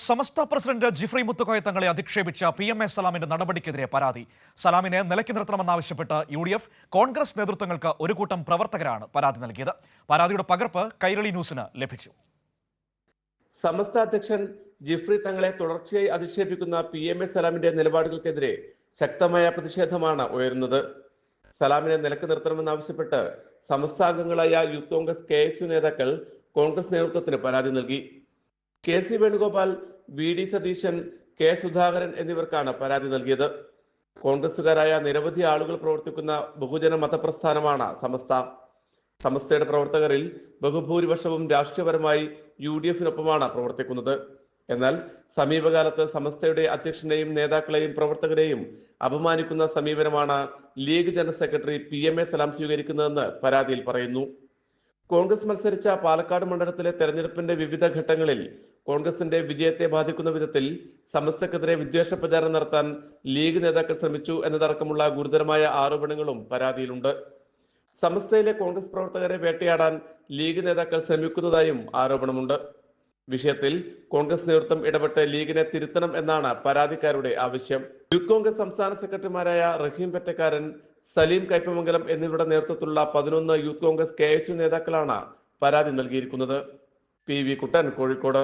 സമസ്ത president Jifri Muthukoya തങ്ങളെ അധിക്ഷേപിച്ച PMA സലാമിന്റെ നടപടിക്കെതിരെ പരാതി. സലാമിനെ നിലയ്ക്ക് നിർത്തണമെന്നാവശ്യപ്പെട്ട് UDF കോൺഗ്രസ് നേതൃത്വങ്ങൾക്ക് ഒരു കൂട്ടം പ്രവർത്തകരാണ് പരാതി നൽകിയത്. പരാതിയുടെ പകർപ്പ് കൈരളി ന്യൂസിന് ലഭിച്ചു. സമസ്ത അധ്യക്ഷൻ ജിഫ്രി തങ്ങളെ തുടർച്ചയായി അധിക്ഷേപിക്കുന്ന PMA സലാമിന്റെ നിലപാടുകൾക്കെതിരെ ശക്തമായ പ്രതിഷേധമാണ് ഉയരുന്നത്. സലാമിനെ നിലക്ക് നിർത്തണമെന്നാവശ്യപ്പെട്ട് സമസ്ത അംഗങ്ങളായ യൂത്ത് കോൺഗ്രസ് KSU നേതാക്കൾ കോൺഗ്രസ് നേതൃത്വത്തിന് പരാതി നൽകി. KC Venugopal, VD Satheesan, K Sudhakaran എന്നിവർക്കാണ് പരാതി നൽകിയത്. കോൺഗ്രസുകാരായ നിരവധി ആളുകൾ പ്രവർത്തിക്കുന്ന ബഹുജന മതപ്രസ്ഥാനമാണ് സമസ്ത. സമസ്തയുടെ പ്രവർത്തകരിൽ ബഹുഭൂരിപക്ഷവും രാഷ്ട്രീയപരമായി UDF-നൊപ്പമാണ് പ്രവർത്തിക്കുന്നത്. എന്നാൽ സമീപകാലത്ത് സമസ്തയുടെ അധ്യക്ഷനെയും നേതാക്കളെയും പ്രവർത്തകരെയും അപമാനിക്കുന്ന സമീപനമാണ് ലീഗ് ജനറൽ സെക്രട്ടറി PMA സലാം സ്വീകരിക്കുന്നതെന്ന് പരാതിയിൽ പറയുന്നു. കോൺഗ്രസ് മത്സരിച്ച പാലക്കാട് മണ്ഡലത്തിലെ തെരഞ്ഞെടുപ്പിന്റെ വിവിധ ഘട്ടങ്ങളിൽ കോൺഗ്രസിന്റെ വിജയത്തെ ബാധിക്കുന്ന വിധത്തിൽ സമസ്തക്കെതിരെ വിദ്വേഷ പ്രചാരണം നടത്താൻ ലീഗ് നേതാക്കൾ ശ്രമിച്ചു എന്നതടക്കമുള്ള ഗുരുതരമായ ആരോപണങ്ങളും പരാതിയിലുണ്ട്. സമസ്തയിലെ കോൺഗ്രസ് പ്രവർത്തകരെ വേട്ടയാടാൻ ലീഗ് നേതാക്കൾ ശ്രമിക്കുന്നതായും ആരോപണമുണ്ട്. വിഷയത്തിൽ കോൺഗ്രസ് നേതൃത്വം ഇടപെട്ട് ലീഗിനെ തിരുത്തണം എന്നാണ് പരാതിക്കാരുടെ ആവശ്യം. യൂത്ത് കോൺഗ്രസ് സംസ്ഥാന സെക്രട്ടറിമാരായ റഹീം പെറ്റക്കാരൻ, സലീം കൈപ്പമംഗലം എന്നിവരുടെ നേതൃത്വത്തിലുള്ള 11 യൂത്ത് കോൺഗ്രസ് KSU നേതാക്കളാണ് പരാതി നൽകിയിരിക്കുന്നത്. PV കുട്ടൻ, കോഴിക്കോട്.